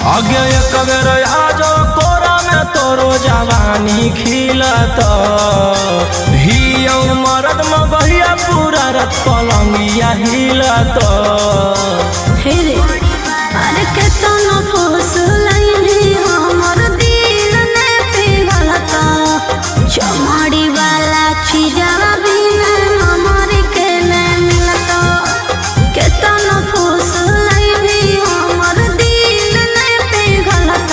आगे एक बेर आजो कोरा में तोरो जवानी खिलत हियो मरद में बहिया पूरा रत पलंगिया हिलत। हे रे अरे केतना फसलैनी हमर दिल ने पिघलत चमड़ी वाला चीजवा बिना हमर के ने मिलत। केतना फसलैनी हमर दिल ने पिघलत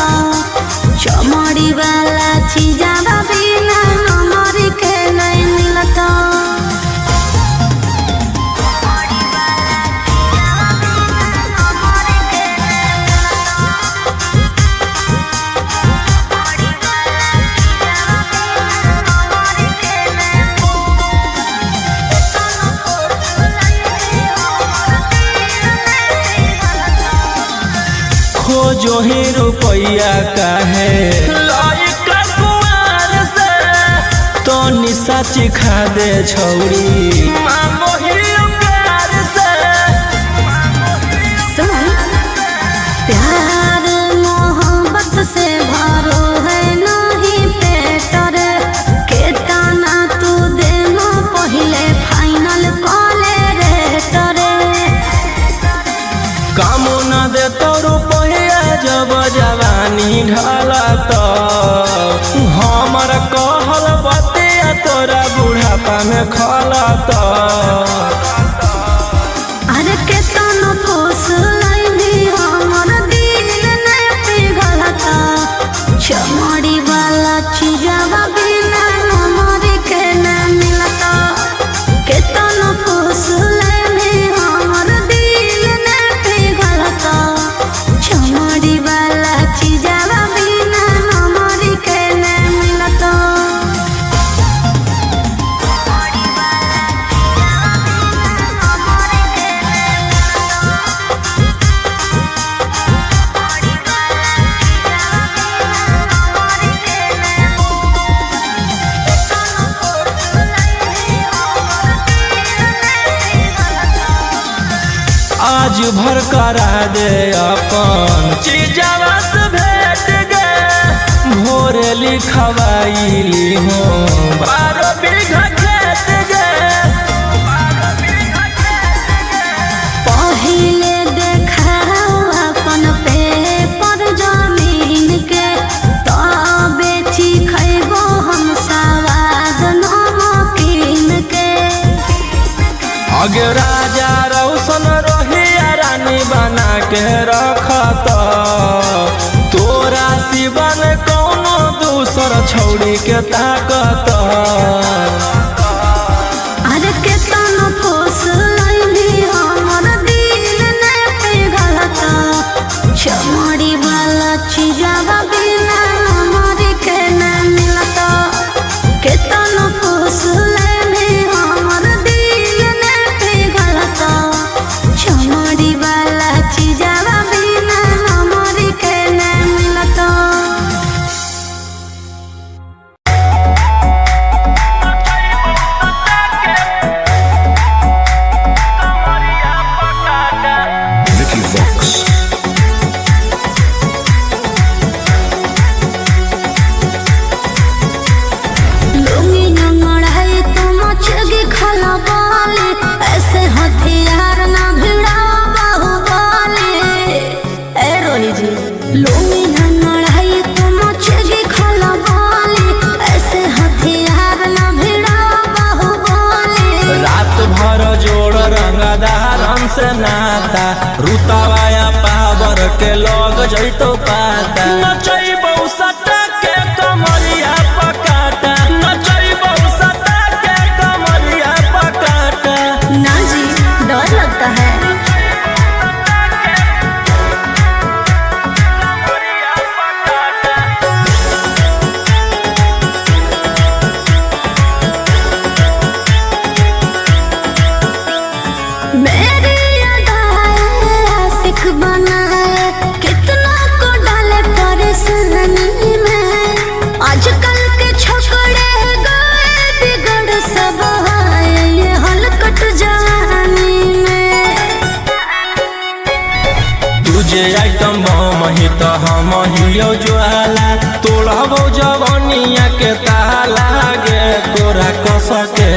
चमड़ी वाला चीजवा बिना हमर के ने मिलत। खोजो ही रुपया काहे लाइका कुआर से तो निशा चिखा दे छौरी मांगो ही प्यार से। सुन प्यार मोहब्बत से भरो है नहीं पेट रे केतना तू दे मो पहिले फाइनल कॉले रे तोरे काम न दे तो रुपया जब जवानी ढलत हमर कहल बतिया तोरा बुढ़ापा में खलत। अरे केतना फसलैनी हमर दिल ने पिघलत चमड़ी वाला चीजवा बिना हमर के ने मिलत। केतना फसलैनी हमर दिल ने पिघलत चमड़ी वाला चीजवा बिना हमर के ने मिलत। आज भर करा दे अपन चीजवा से भेट गे भोरे लिखवाइली हो 12 बीघा खेत गे। पहिले देखाओ अपन पेपर जमीन के तब बेची खैबो हम सवाद नमकीन के। आगे राजा रौशन रोहिया रानी बना के रखत तोरा सिवन कौनो दूसर छौड़ी के ताकत। अरे केतना फसलैनी हमर दिल ने पिघलत चमड़ी वाला चीजवा बिना हमर के ने मिलत। केतना फसलैनी हमर दिल ने पिघलत चमड़ी वाला चीजवा बिना हमर के ने मिलत। Vicky Vox. लुंगी नंगड़ाई तो मचगी खला बाले ऐसे हथियार ना भिड़ाओ बाहुबले। ए रोही जी लुंगी नंगड़ाई तो मचगी खला बाले ऐसे हथियार ना भिड़ाओ बाहुबले। रात भर जोड़ रंगदारन से नाता रुतवाया पावर के लग जैतो पाता नचैबौ सटा के कमरिया पकाटा नचैबौ सटा के कमरिया पकाटा। ना जी डर लगता है। मेरी अदाएं आशिक बनाए कितना को डाले परेशानी में। आजकल के छोकरे गए बिगड़ सब है ये हलकट जवानी में। तुझे आइटम बम ही तो हम हियो ज्वाला तोड़बो जवनिया के ताला गे तोरा कसके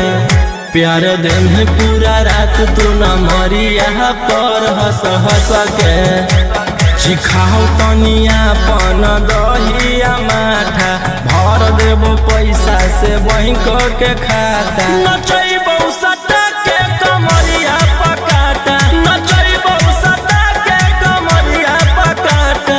प्यार दिन है पूरा रात तू न मरिया पर हंस हंस के चिखाओ तनिया पन दहिया माथा भर देबो पैसा से बैंक के खाता नचैबो सटा के कमरिया पकाटा नचैबो सटा के कमरिया पकाटा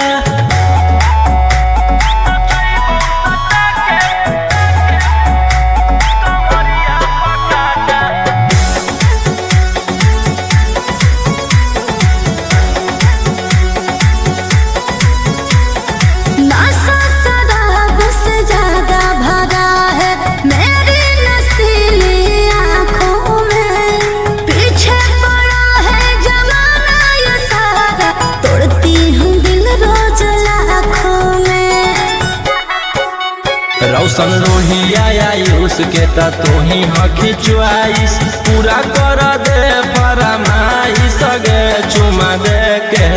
रौशन रोहिया आयुष के तू ही हकी च्वाइस पूरा कर दे फरमाइश गे चुमा दे के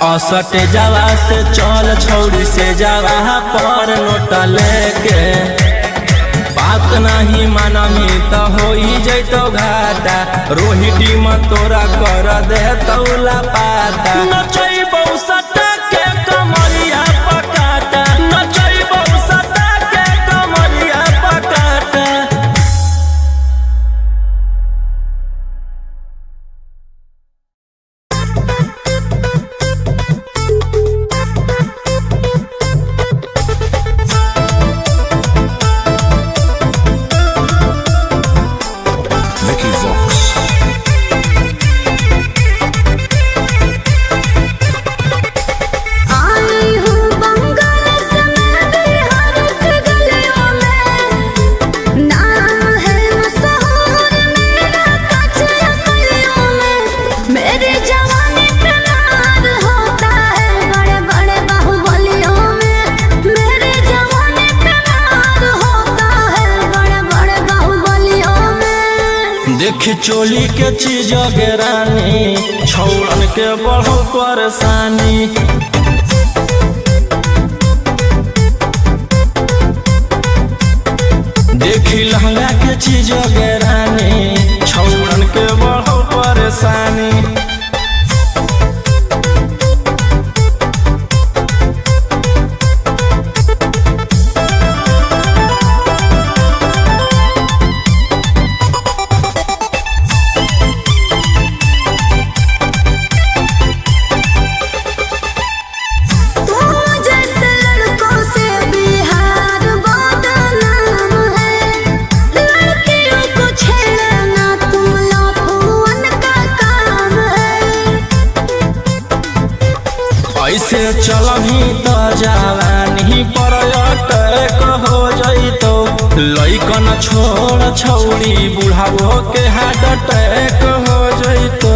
असटे जावा से चल छौड़ी से जावा पर नोट लेके बात नहीं मानमी तो हो जैतो घाटा रोहिटी में तोरा कर दे तौला पाता नचैबो सटा के कमरिया पकाटा नचैबो सटा के कमरिया पकाटा Vicky Vox. आई हूँ बंगाल से मैं बिहार के गलियों में नाम है मशहूर मेरा कच्चा गलियों में मेरे जवानी पे नार होता है बड़े बड़े बाहुबलियों में मेरे जवानी पे नार होता है बड़े बड़े बाहुबलियों में देख चोली के चीज गे रानी छौड़न के बढ़ो परेशानी देखी लहंगा के चीज गे रानी छौड़न के बढ़ो परेशानी जैसे लड़कों से बिहार बदनाम है लड़कियों को छेड़ना तुम लफुअन का काम है ऐसे चलही तो जवानी पर अटैक हो जइतो लइकन छोड़ छौड़ी बुढ़ाओ के हार्ट अटैक हो जइतो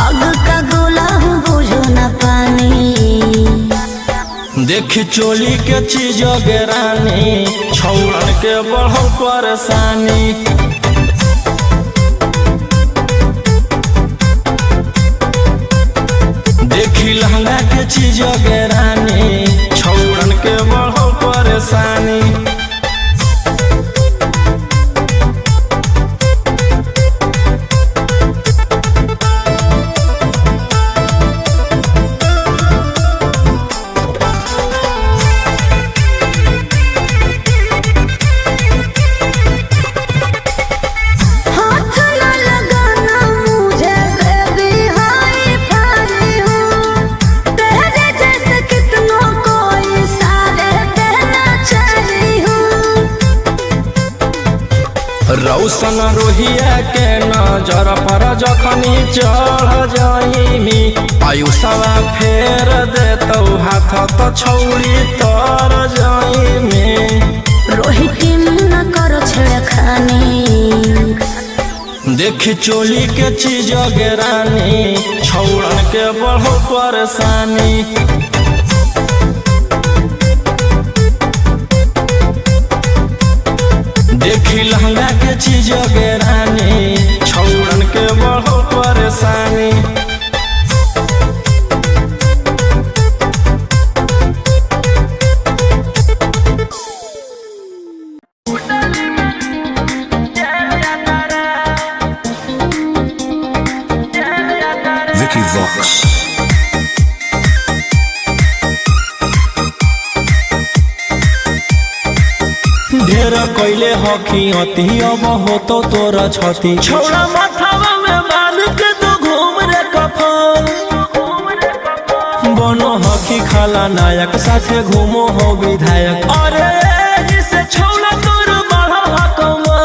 आग का गोला हूँ बुझो न पानी देख चोली के चीज गे रानी छौड़न के बढ़ो परेशानी देखी लहंगा के चीज गे रानी छौड़न के बढ़ो परेशानी हाथ न लगाना मुझे बेबी हाई फाई हूँ तेरे जैसे कितनों को इशारे कहना चाही हूँ रौशन रोहिया के नजर पर जखनी चढ़ जाइमी आयुषवा फेर देतौ हाथ तो छौड़ी तर जाइमी रोहिती न करो छेड़खानी देख चोली के चीज गे रानी छौड़न के बढ़ो परेशानी देखी लहंगा के चीज गे रानी छौड़न के बढ़ो परेशानी ढेर कैले हकी अति अब हो तो तोरा छती छौड़ा माथावा में बांध के तो घूम रे कफन बनो हकी खाला नायक साथे घूमो हो विधायक अरे जिसे छौड़ा तोर बढ़ा हकमा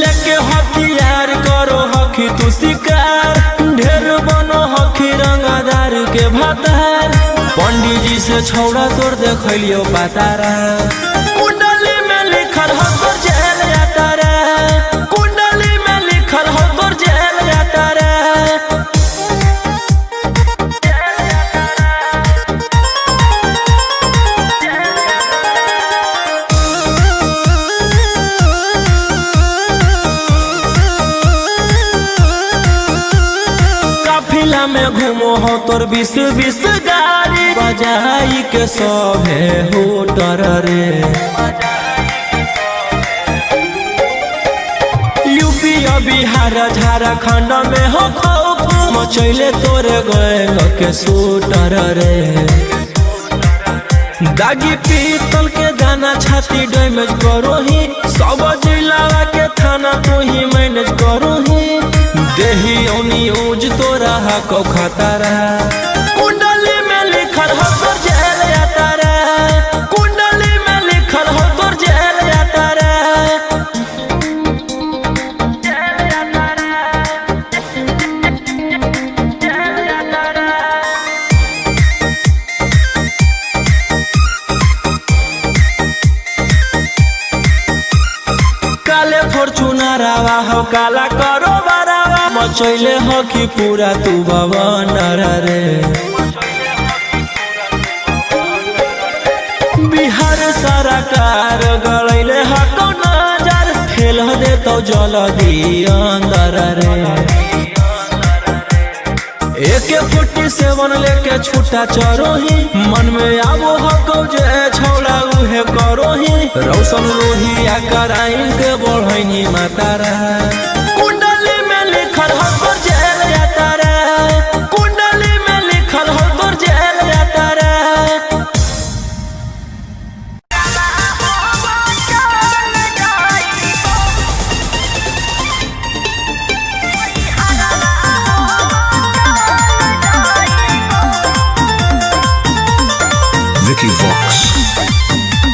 लेके हथियार करो हकी तू शिकार ढेर बनो हकी रंगदार के भातार पंडित जी से छौड़ा तोर देखलियो बातारा कुंडली में लिखल हो तोर जेल यातारा कुंडली में लिखल हो तोर जेल यातारा काफिला में घूमो हो तोर 20 गाड़ी बजाई के सभे होटर रे यूपी बिहार झारखंड में हो खौफ मचैले तोरे गैंग के शूटर रे दागी पीतल के दाना छाती डैमेज करो ही सब जिला के थाना तू ही मैनेज करो ही देही न्यूज तोरा हको खतरा कुंडली में लिखल हो तोर जेल यातारा कुंडली में लिखल हो तोर जेल यातारा काले फॉर्च्यूनर आवा हो काला करो बरावा मचैले हो कि पूरा तू बवंडर रे बिहार सरकार गड़ैले हको नजर फेल दे तो जल्दी अंदर रे AK-47 लेके छूटा चरोही मन में आबो हको जे छौड़ा उहे करोही रौशन रोहिया कराइन के बढ़ैनी मातारा कुंडली में लिखल हो तोर जेल यातारा कुंडली में लिखल हो तोर जेल यातारा Vicky Vox.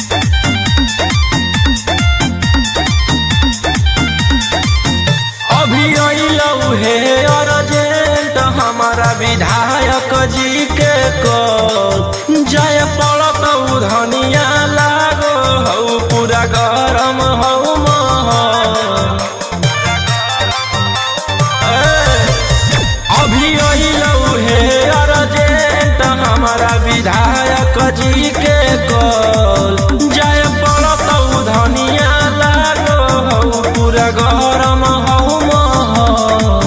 अभी अइलौ हे अर्जेंट हमारा विधायक जी के कॉल जाय पड़त धनिया लागो हौ पूरा गरम हौ महल अभी अइलौ हे अर्जेंट हमारा विधायक जी के कॉल जाय पड़त धनिया लागो हौ पूरा गरम हौ महल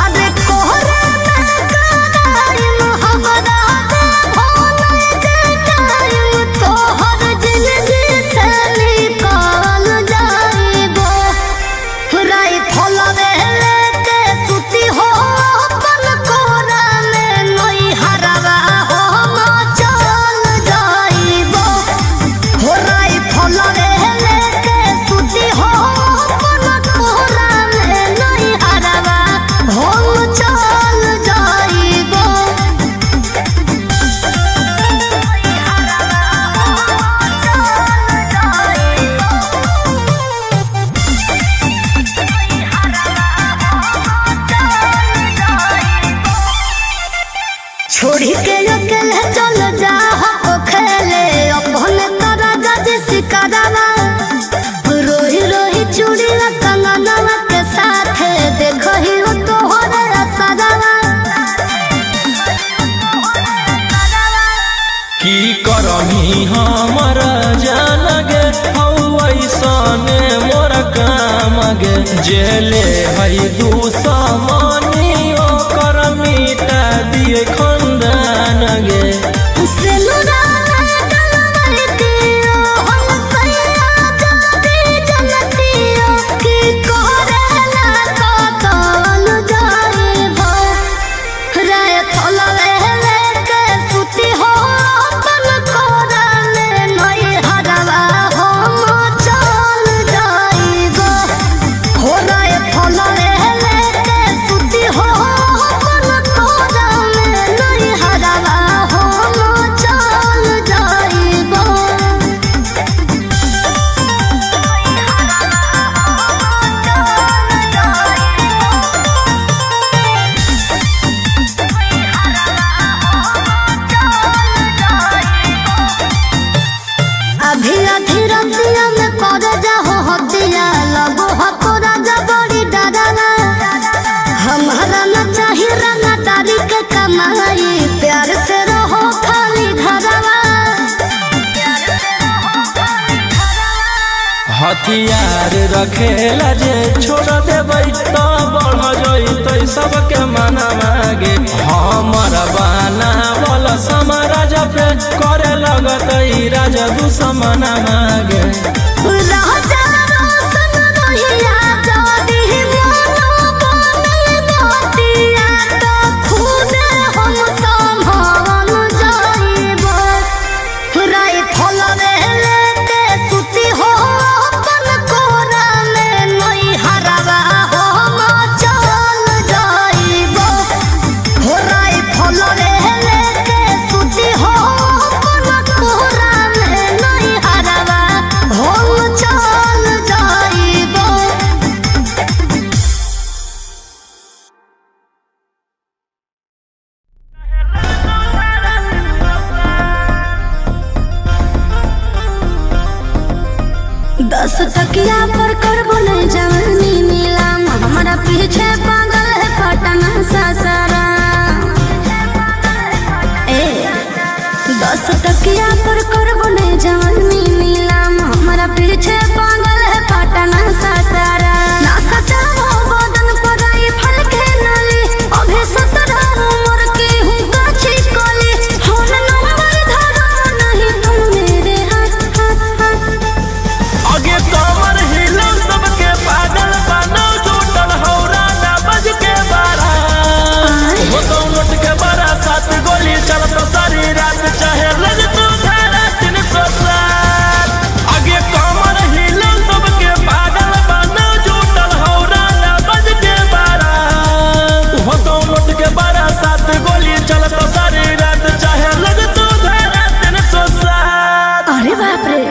अबे कोहरा में कराइम हमरा दे भोले के टाइम तोहर जिंदगी से निकाल जाइबो राइफल लेके सुती हो अपन कोरा में नई हरवा हम चल जाइबो हो राइफल लेके सुती हो अपन कोरा में नई हरवा हम चल जाइबो छोड़ी के अकेले चल जा हो खेले अपने तरह गज शिकारावा रोही रोही चूड़ी कंगनवा के साथ देखो ही हो तोहरे सजावा की करमी हमर जान गे हौ ऐसने मोर काम गे जेले है दुश्मनी ओकर मिटा दिए खंदान गे उसे नुरा गलवई दियो हम सैया जादी जनतियो की कोरेला कतल जाइबो राय थलवे लेके सुती हो अपन कोरा में नई हरवा हम चल हथियार रखेला जे छोड़ देबै तो बढ़ जइतै सबके मना मागे हमर बाना वाला समाराज पे करे लगतै राजा दुश्मना मागे राजा रोशन रहिया जदी मोनो बने बतिया तो खुद हम संभाल जाइबो राई फलवे लेके सुती हो अपन कोरा में नई हरवा हम चल जाइबो हो राई फलवे लेके सुती हो अपन कोरा में नई हरवा हम चल जाइबो। दस तकिया पर करबो नहीं जवानी नीलाम हमारा पीछे पागल है पटना सासारा ए 10 तकिया पर करबो नहीं जवानी नीलाम हमारा पीछे पागल है पटना सासारा ना सचाओ बदन पर आई फल के नाली अभी 17 उम्र की हूँ काची कली फोन नंबर धरो नहीं तुम मेरे हाथ आगे कमर हिलो सबके पागल बनो जुटल हौरा ना बज के बारा हो तो लुट के बारा 7 गोली चलत सारी रात चाहे लग तू धारा 307 आगे कमर हिलो सबके पागल बनो जुटल हौरा ना बज के बारा हो तो लुट के बारा 7 गोली चलत सारी रात चाहे लग तू धारा 307 अरे बाप रे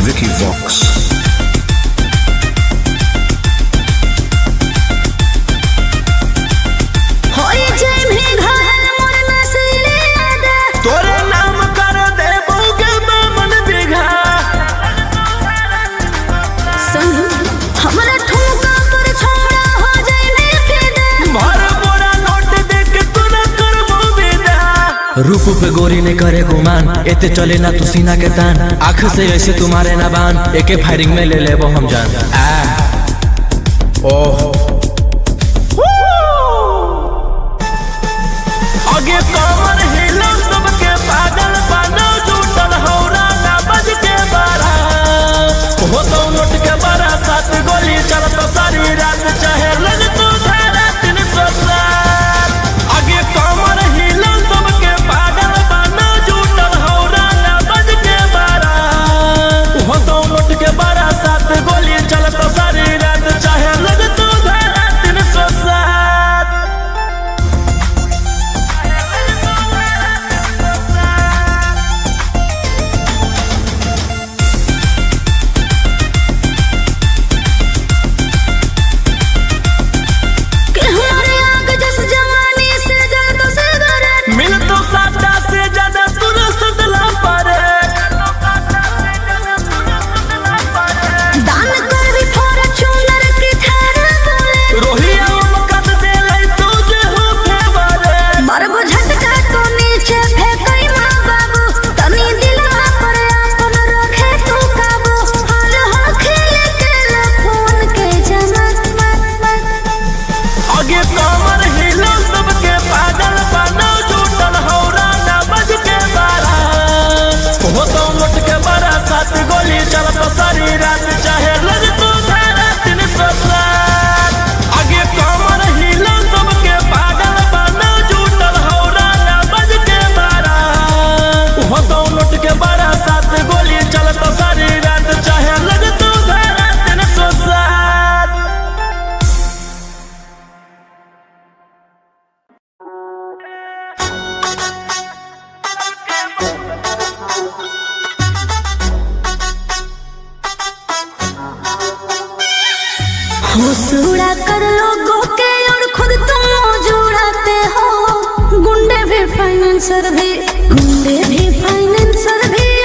Vicky Vox. होई जय भी घर मोर नसले आदा तोरे नाम कर दे बोगे मन बिघा सुन हमरा ठुमका पर छोड़ा हो जाइने फिदा भर बोरा नोट देख तू न करबो विदा रूप पे गोरी ने करे गुमान एते चले ना तू सीना के तान आँख से ऐसे तुम्हारे ना बान एके फायरिंग में ले लेबो हम जान ओह आगे कमर हिलो सबके पागल बनो जुटल हौरा ना बज के बारा हो तो नोट के बारा 7 गोली चलत सारी रात चाहे लग तू धारा 307 आगे कमर हिलो सबके पागल बनो जुटल हौरा ना बज के बारा हो तो नोट के बारा 7 गोली चलत सारी रात चाहे लग तू धारा 307 के हमारे आग जस जवानी से जल तो से गरत मिल तो साटा से ज्यादा तुरस्त ला पारे दान कर भी फॉर्च्यूनर की थारा बोले रोहिया मकत दे लई तुझे हो फेवरे मरबो झटका तो नीचे फेंकई मां बाबू तनी दिलवा पर अपन रखे तू काबू हाल हो खेले के फोन के जमात आगे कमर हिलो सबके पागल बनो जुटल हौरा ना बज के बारा हो तो लुट के बारा 7 गोली चलत सारी रात चाहे लग तू धारा 307 आगे कमर हिलो सबके पागल बनो जुटल हौरा ना बज के बारा हो तो लुट के बारा 7 गोली चलत सारी रात चाहे लग तू धारा 307 हुसूड़ा कर लोगों के और खुद तुम जुड़ाते हो गुंडे भी फाइनेंसर भी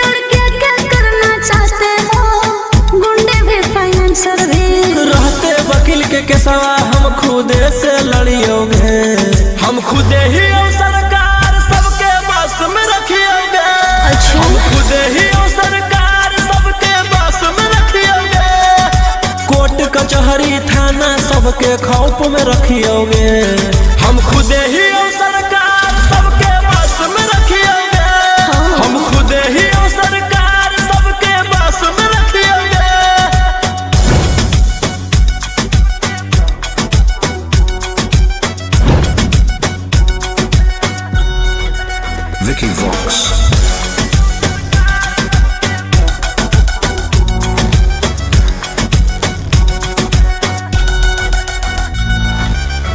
और क्या क्या करना चाहते हो गुंडे भी फाइनेंसर भी रहते वकील के केसवा हम खुदे से लड़ियोगे हम खुदे ही सरकार सबके बस में रखिए सबके खौफ में रखियोगे। हम खुदे ही सरकार सबके बस में रखियोगे। हम खुदे ही सरकार सबके बस में रखियोगे। Vicky Vox.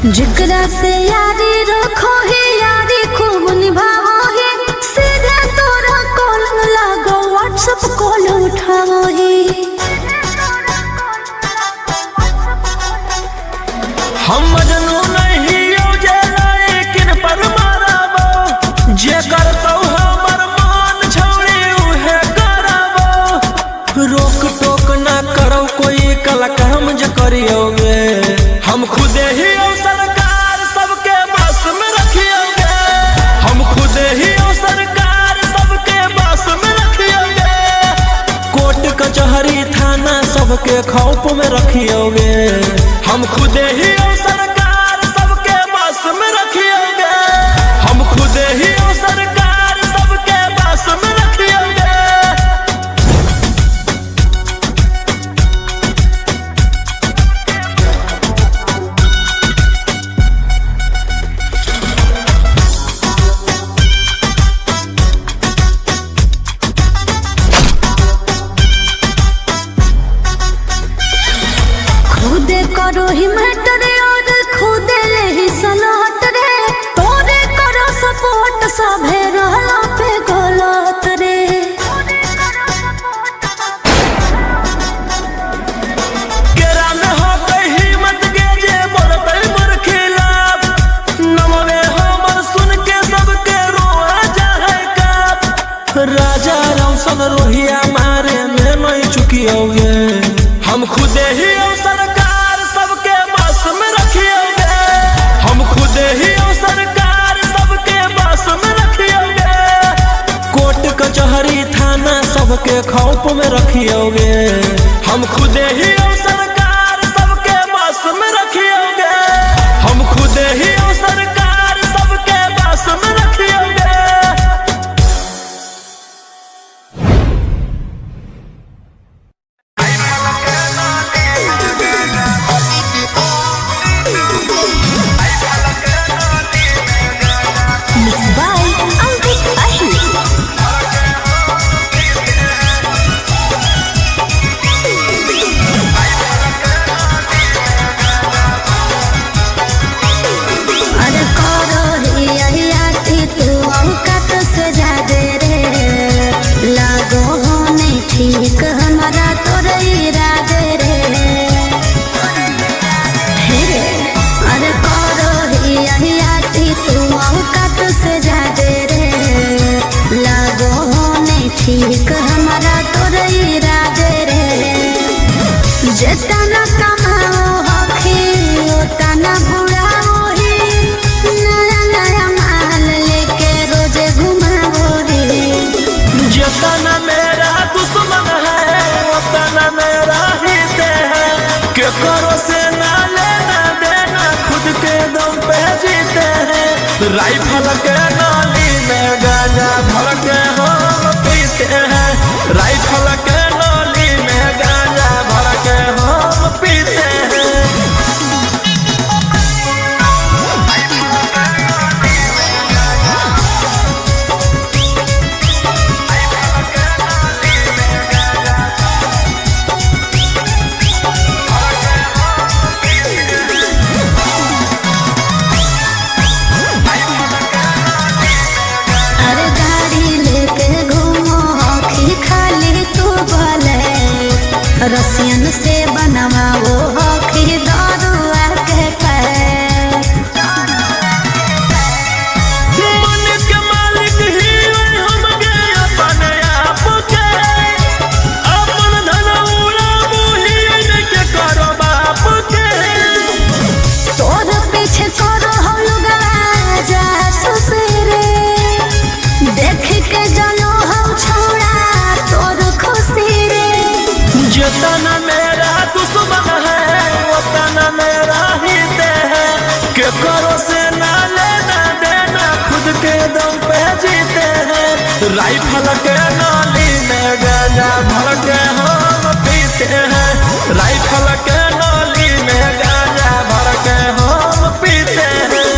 जिकरा से यारी रखो ही यारी खूब निभाओ ही सीधे तोरा कॉल लागो व्हाट्सएप कॉल उठाओ ही। हम मजनू नहीं जे लेकिन पर माराबो जे करतौ हमर मान छौड़ी उहे कराबो। रोक टोक ना करो कोई कल काम जे करियोगे। हम खुदे ही सरकार सबके बस में रखियोगे। हम खुदे ही सरकार सबके बस में रखियोगे। कोर्ट कचहरी थाना सबके खौफ में रखियोगे। हम खुदे ही सरकार सबके बस में रखियोगे। हम खुदे ही सरकार सबके बस में रखियोगे। खुदे करो ही मैटर और खुदे ले ही सलाहत रे। तोरे करो सपोर्ट सभे रहला पे गलत रे। केरा में हो कहीं मत गे जे बोलते मोर खिलाफ। नमवे हमर सुन के सबके रोआ जाए काप। राजा रौशन रोहिया मारे में नहीं चुकियोगे। हम खुदे ही सरकार सबके बस में रखियोगे। हम खुदे ही सरकार सबके बस में रखियोगे। कोर्ट कचहरी थाना सबके खौफ में रखियोगे। हम खुदे ही सरकार सबके बस में रखियोगे। हम खुदे ही सरकार सबके बस में रखियोगे। Mixed by Ankit Ahir. अरे करो ही अहियाती तू औकात से जादे रे। लागो होने ठीक हमारा तोरे इरादे रे। हे रे अरे करो ही अहियाती तू औकात से जादे रे। लागो होने ठीक हमारा तोरे इरादे रे। जितना कमाओ हखी उतना बुढ़ाओ ही। नया नया माल लेके रोजे घुमाओ रे। जितना मेरा दुश्मन है उतना मेरा हित है। के करो से ना लेना देना खुद के दम पे जीते हैं। राइफल के नाली में गांजा भर के हम पीते हैं। राइफल के नाली में गांजा भर के हम पीते हैं। अरे गाड़ी लेके घूमो हखी खाली तू भले। रसियन से बनवाओ हखी दरुआ के पैर। मन के मालिक ही हम गे अपने आप के। अपन धन उड़ाबू ही के करो बाप के। तोर पीछे करो हम लोग जा ससुरे। देख के जानो हम छोड़ा तोर खुशी रे। जितना मेरा राइफल के नाली में गांजा भर के हम पीते हैं। राइफल के नाली में गांजा भर के हम पीते हैं।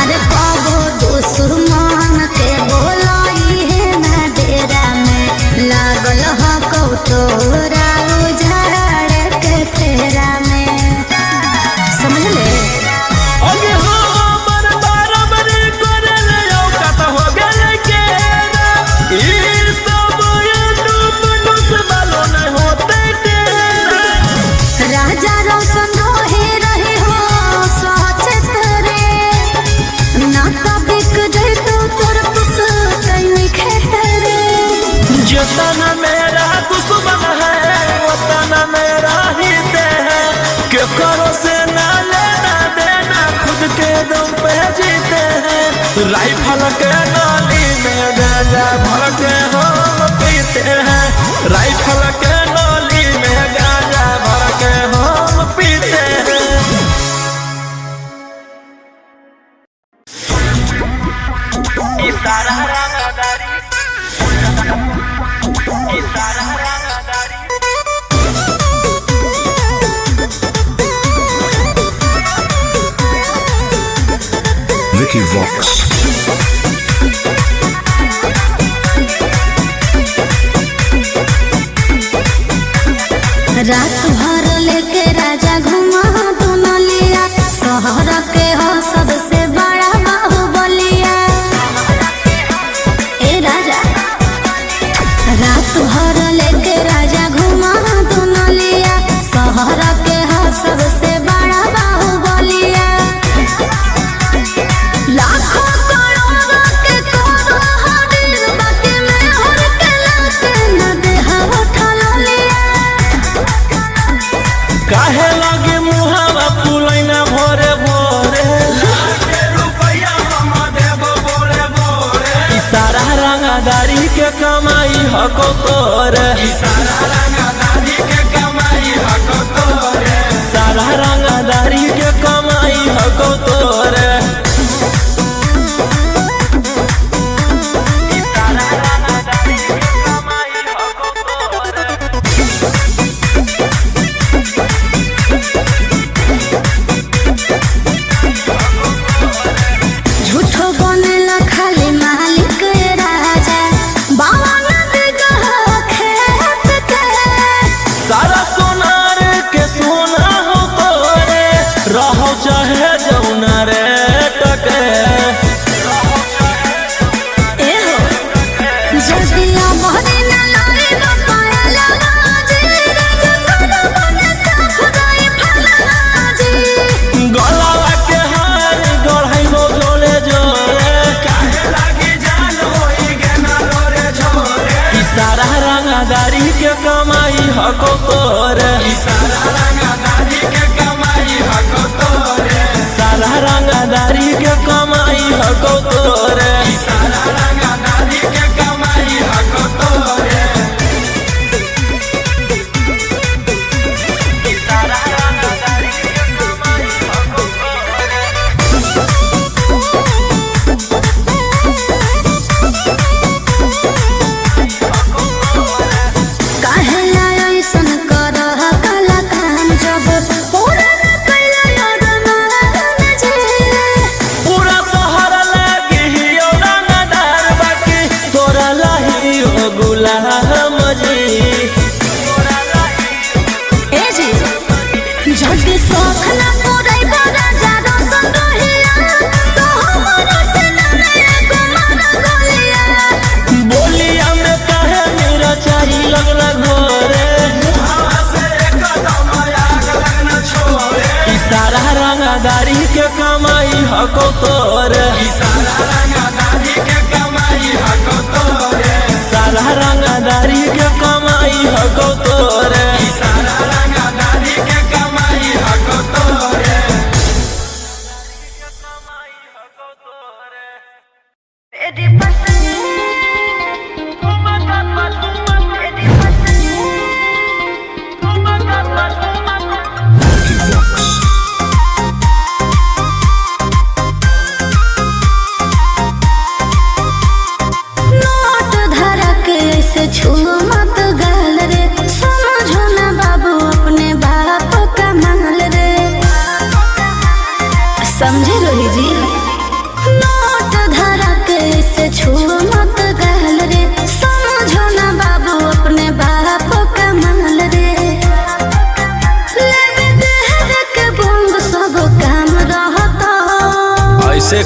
अरे कबो दुश्मन के बोलाई है ना डेरा में लागल ह कौतोरा उजाड़ के फेरा में समझ ले। अगे हमर बराबरी करले औकात हो गेले केरा। ई सब यूट्यूब न्यूज़ वालों ने होते तेरा। राजा रोशन रहे रहे हो सचेत रे ना तो बिक जाए तो तोर पुस कहीं खेत रे। जितना मेरा दुश्मन है उतना मेरा हित है। के करो से ना लेना देना खुद के दम पे जीते हैं। राइफल के नाली में गांजा भर के हम पीते हैं। राइफल के नाली में गांजा भर के हम पीते हैं। इशारा रंगदारी इशारा रंगदारी Vicky Vox. रात भर लेके राजा घुमा तो न लिया शहर के हो सबसे बड़ा बाहुबलिया। ए राजा रात भर लेके राजा घुमा तो न लिया शहर के हो सबसे बड़ा बाहुबलिया। लाखों करोड़ों के करो हदिल बाकी में हर के लाके न देहा उठा लिया। काहे लगे मुहावा फुलैना भोरे भोरे रुपया हम देब बोरे बोरे। इशारा रंगदारी के कमाई हको तोरे। इशारा रंगदारी के कमाई हको तोरे। सारा रंगदारी के कमाई हको तोरे। इशारा रंगदारी के कमाई हको तोरे। झूठो बनेला खाली मालिक राजा बाबा नदी गह खेत के। सारा सोनार के सोना हो तोरे रहो चाहे जौना रे टके। ए हो जदिया बहरे न लाए बपाया लगाजी राजा करो बने साफ गई फलाजी। गलावा के हार गढ़ाई नो जोरे जोरे। काहे लागी जान होई गे ना रोरे झोरे। इशारा रंगदारी के कमाई हको तोरे। इशारा रंगदारी के कमाई हको तोरे। सारा रंगदारी के कमाई हको तोरे। इशारा रंगदारी के कमाई हको तोरे। इशारा रंगदारी के कमाई हको तोरे। काहे लायो ऐसन करह काला काम जब पूरा न कैला याद मान जे। पूरा शहर लागी हियो रंगदार बाकी तोरा लाही हो गुलाम जी। ए जी जल्दी शौख न पूरै राजा रोशन रहिया तो हमरो से न एको मन गलिया। बोलिया में काहे मेरा चाही लगला घोरे। इशारा रंगदारी के कमाई हको तोरे। इशारा रंगदारी के कमाई हको तोरे। सारा रंगदारी के कमाई हको तोरे। इशारा रंगदारी के कमाई हको तोरे।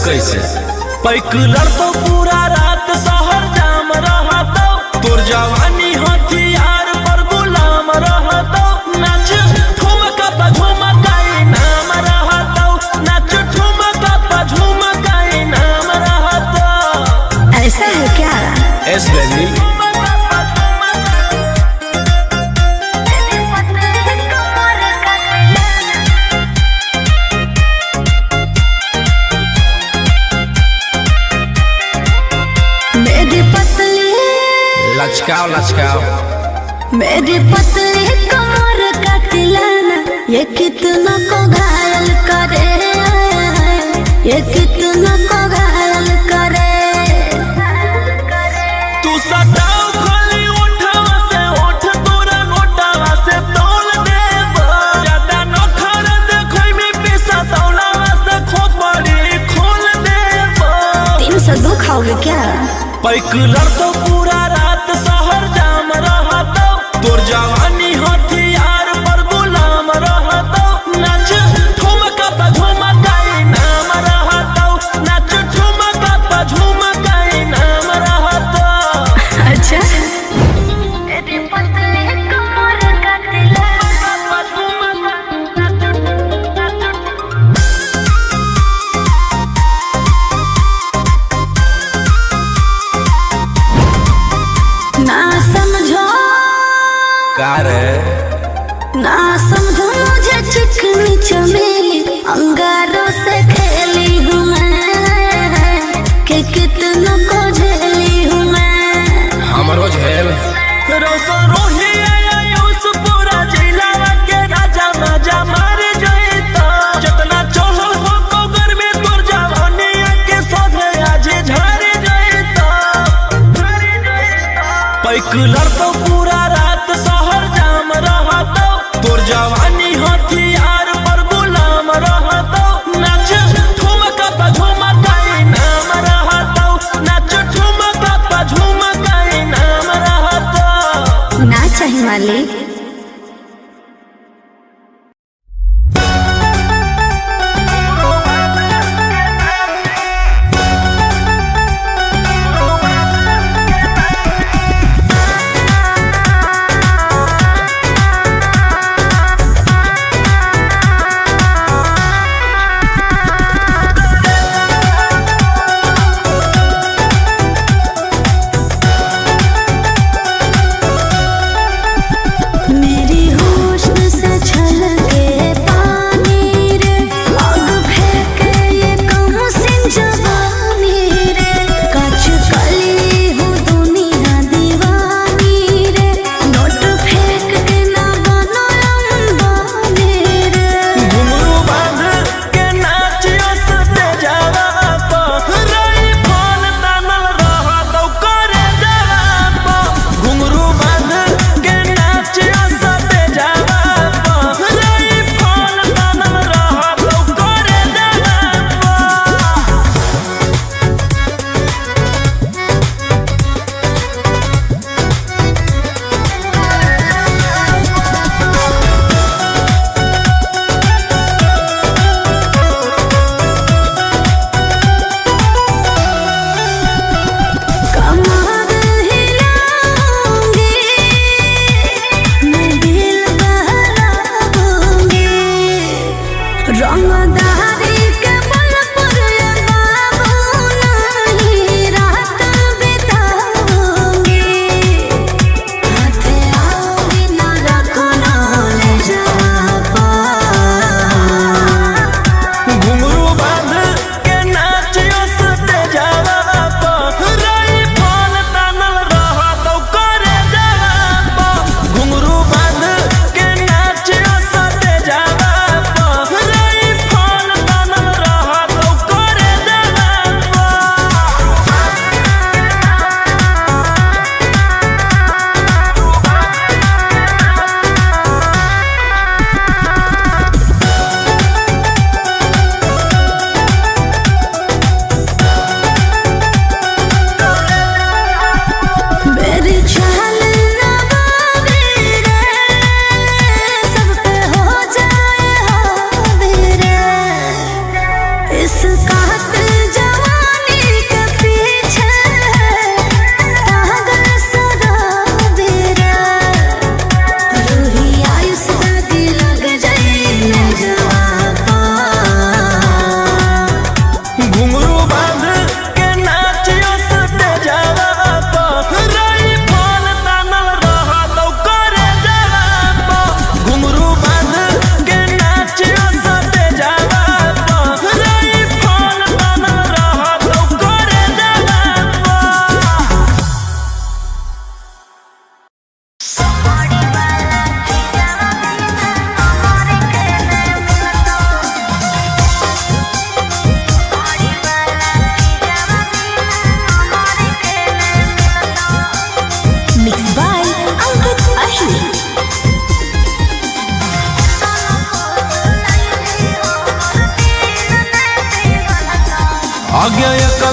कैसे पैकुलर तो पूरा रात शहर जाम रहतो तोर जवानी हथियार पर गुलाम रहतो नाच ठुमका पे झुमकाई नाम रहतो नाच ठुमका पे झुमकाई नाम रहतो। ऐसा है क्या? एस बेबी लचकाओ लचकाओ मेरी पतली कमर का तिलाना ये कितना को घायल करे, ये कितना को घायल करे। तू सटाओ खाली उठावा से उठ तोरा गोटावा से तोल देबो ज्यादा न खर देखै में पैसा तौलावा से खोपड़ी खोल देबो। 302 खाओगे क्या? पैकुलर तो पूरा रात शहर जाम रहतो तोर जवानी हथियार पर गुलाम रहतो नाच ठुमका पे झुमकाई नाम रहतो नाच ठुमका पे झुमकाई नाम रहतो। अच्छा मेरी पतली कमर का ना समझो ना समझो मुझे चिकनी चमेली अंगारों से खेली हूँ मैं कि कितना को झेली हूँ मैं। हमरो झेल रोसो रोही आयुष पूरा जिला के राजा राजा मार जइतो जितना चढ़ल हो कोगर में तोर जवानी के सोधे आज झर जइतो। पैकुलर तो पूरा रात शहर जाम रहतो तोर जवानी हथियार पर गुलाम रहतो नाच ठुमका पे झुमकाई नाम रहतो नाच ठुमका पे झुमकाई नाम रहतो। ना चाहिए मालिक।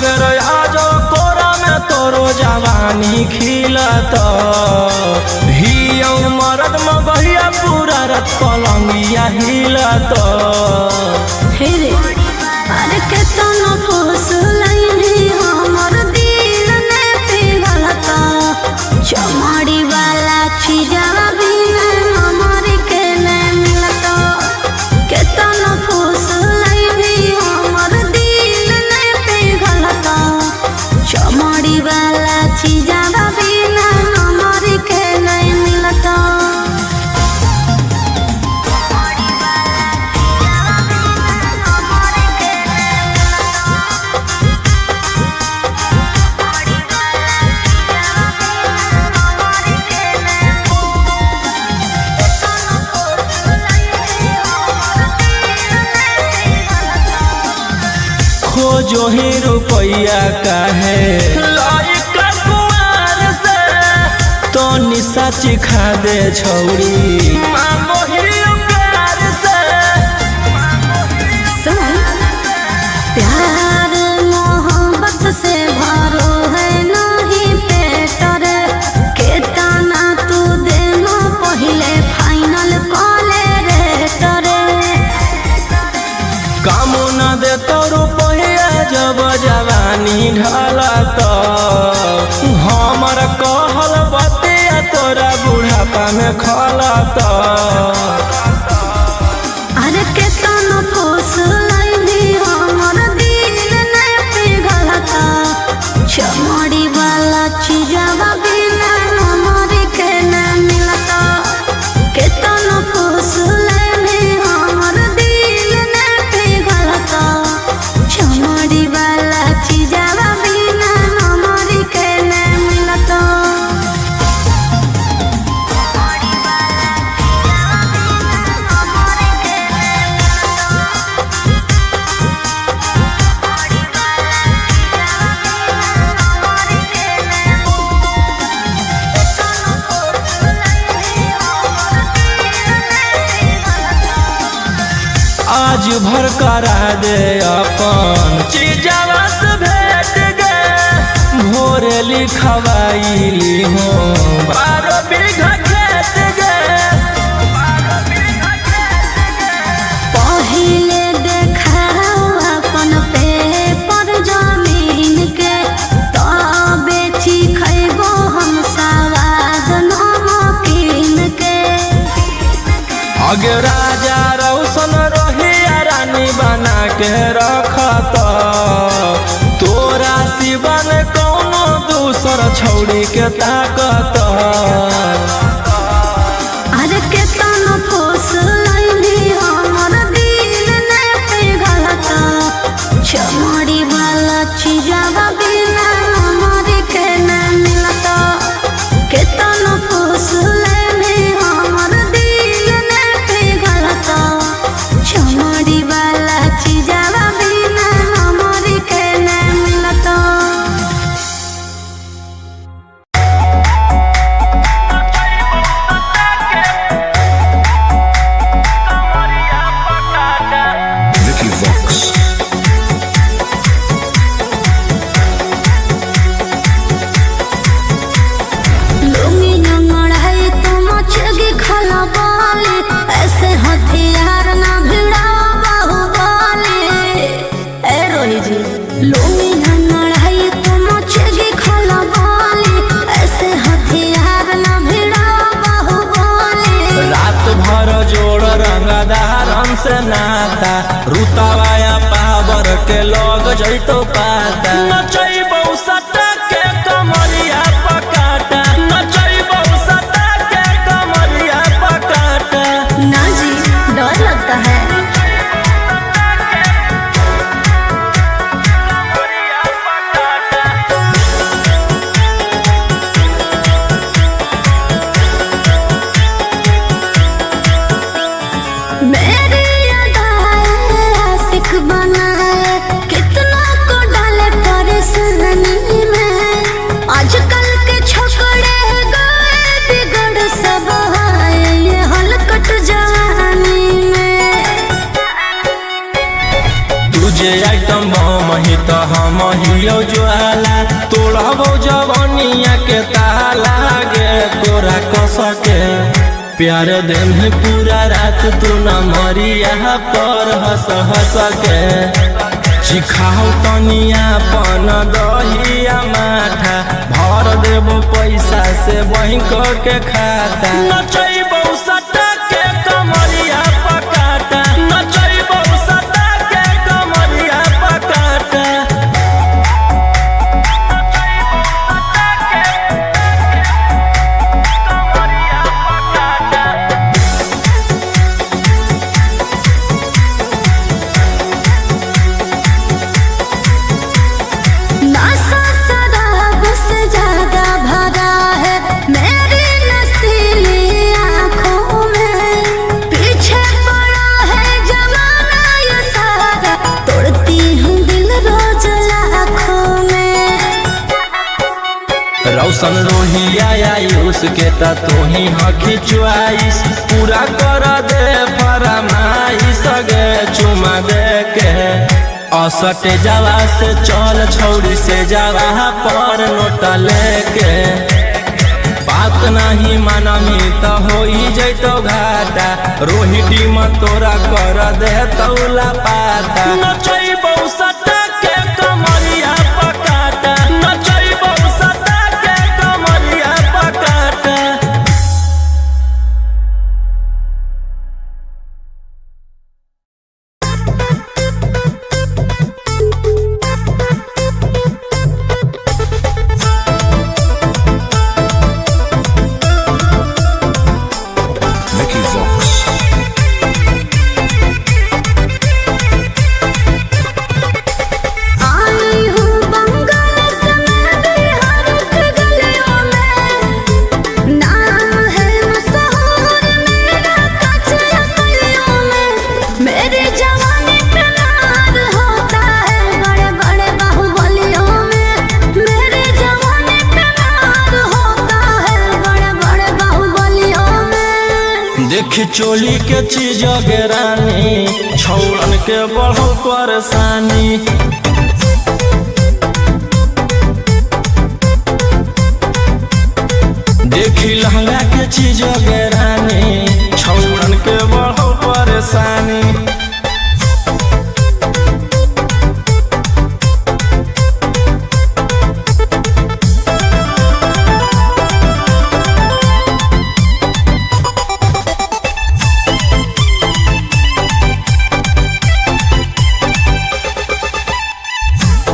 मगर आजो कोरा में तोरो जवानी खिलत हियो मरद में बहिया पूरा रत पलंगिया हिलत हे रे अरे केतना फुसलैनी हमर दिल ने पिघलता चमड़ी वाला चीजवा बिना हमर के ने मिलता केतना फुसलैनी हमर दिल ने पिघलता चमड़ी वाला चीजवा बिना हमर के ने मिलता खोजो ही रुपया काहे लइका कुआर से तो निशा चिखा दे छौरी मांगो ही प्यार से सुन प्यार मोहब्बत से भरो है नहीं पेट रे केतना तू देनो पहिले फाइनल कॉले रे तरे काम न दे तो रुपया जब जवानी ढलत हमर कहल बतिया तोरा बुढ़ापा में खलत अरे केतना फुसलैनी हमर दिल ने पिघलता चमड़ी वाला चीजवा बिना हमर के न मिलता केतना फुसलैनी हमर दिल ने पिघलता चमड़ी वाला चीजवा बिना हमर के न मिलता आज भर करा दे अपन चीजवा से भेट गे भोर लिखवाइली हो 12 बीघा खेत गे पहिले देखाओ अपन पेपर जमीन के तबे खैबो हम सवाद नमकीन के अगे राजा रौशन रोहिया रानी बना के रखत तोरा सिवन कौनो दूसर छौड़ी के ताकत अरे केतना फुसलैनी हमर दिल ने पिघलता चमड़ी वाला चीजवा बिना हमर के न मिलता केतना फुसलैनी हमर दिल ने पिघलता चमड़ी वाला चीजवा बिना हमर के न मिलता Vicky Vox. लुंगी जंगड़ाई तो मचगी खला बाली ऐसे हथियार ना भिड़ाओ बाहुबली ए रोही जी लुंगी जंगड़ाई तो मचगी खला बाली ऐसे हथियार ना भिड़ाओ बाहुबली रात भर जोड़ रंगदारन से नाता रुतावाया पावर के लोग जैतो पाता नचैबौ सटा के कमरिया पकाटा नचैबौ सटा के कमरिया पकाटा ना जी डर लगता है मेरी अदाएं आशिक बनाए कितना को डाले परेशानी कहियो ज्वाला तोड़बो जवनिया के ताला गे तोरा कस के प्यार दिन पूरा रात तू न मरिया पर हंस हंस के चिखाओ तनिया पन दहिया माथा भर देबो पैसा से बैंक के खाता नचैबो सटा के कमरिया पकाटा नचैबो सटा के कमरिया पकाटा नशा शराब से ज्यादा भरा है मेरी नशीली आँखों में पीछे पड़ा है जमाना ये सारा तोड़ती हूँ दिल रोज लाखों में रौशन रोहिया आयुष के ता तोही हकी च्वाइस पूरा कर दे फरमाइश गे चुमा दे के असटे जावा से चल छौड़ी से जावा पर नोट लेके बात नहीं मानमी तो हो जैतो घाटा रोहिटी में तोरा कर दे तौला पाता नचैबो सटा के कमरिया पकाटा नचैबो सटा के कमरिया पकाटा। Vicky Vox. आई हूँ बंगाल से मैं बिहार के गलियों में नाम है मशहूर मेरा कच्चा गलियों में मेरे जवानी पे नार होता है बड़े बड़े बाहुबलियों में मेरे जवानी पे नार होता है बड़े बड़े बाहुबलियों में देखी चोली के चीज रानी छौड़न के बढ़ो परेशानी देखी लहंगा के चीज रानी छौड़न के बढ़ो परेशानी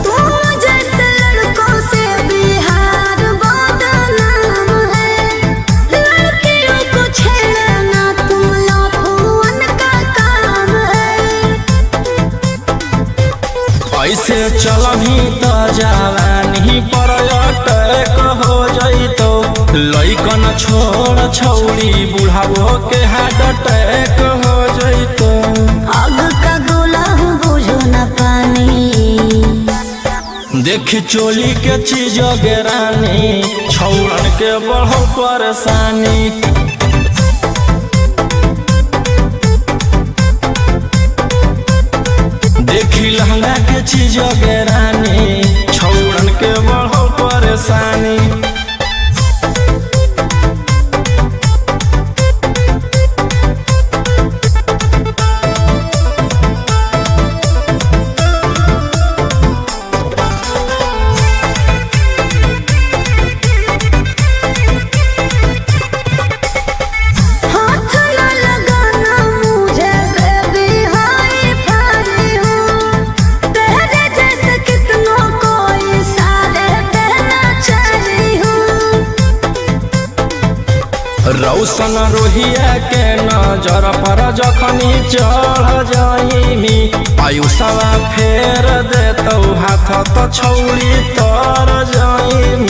तुम जैसे लड़कों से बिहार बदनाम है लड़कियों को छेड़ना तुम लफुअन का काम है ऐसे चलही तो जवानी पर अटैक हो जैतो लइकन छोड़ छौड़ी बुढ़ावो के हार्ट अटैक हो जैतो आग का गोला हूँ बुझो न पानी देखी चोली के चीज रानी छौड़न के बढ़ो परेशानी देखी लहंगा के चीज रानी छौड़न के बढ़ो परेशानी हाथ न लगाना मुझे बेबी हाई फाई हूँ तेरे जैसे कितनों को इशारे देना चाहिए हूँ रौशन रोहिया के नजर पर जखनी चढ़ जाइमी आयुषवा फेर देतौ हाथ तो छौड़ी तर जाइमी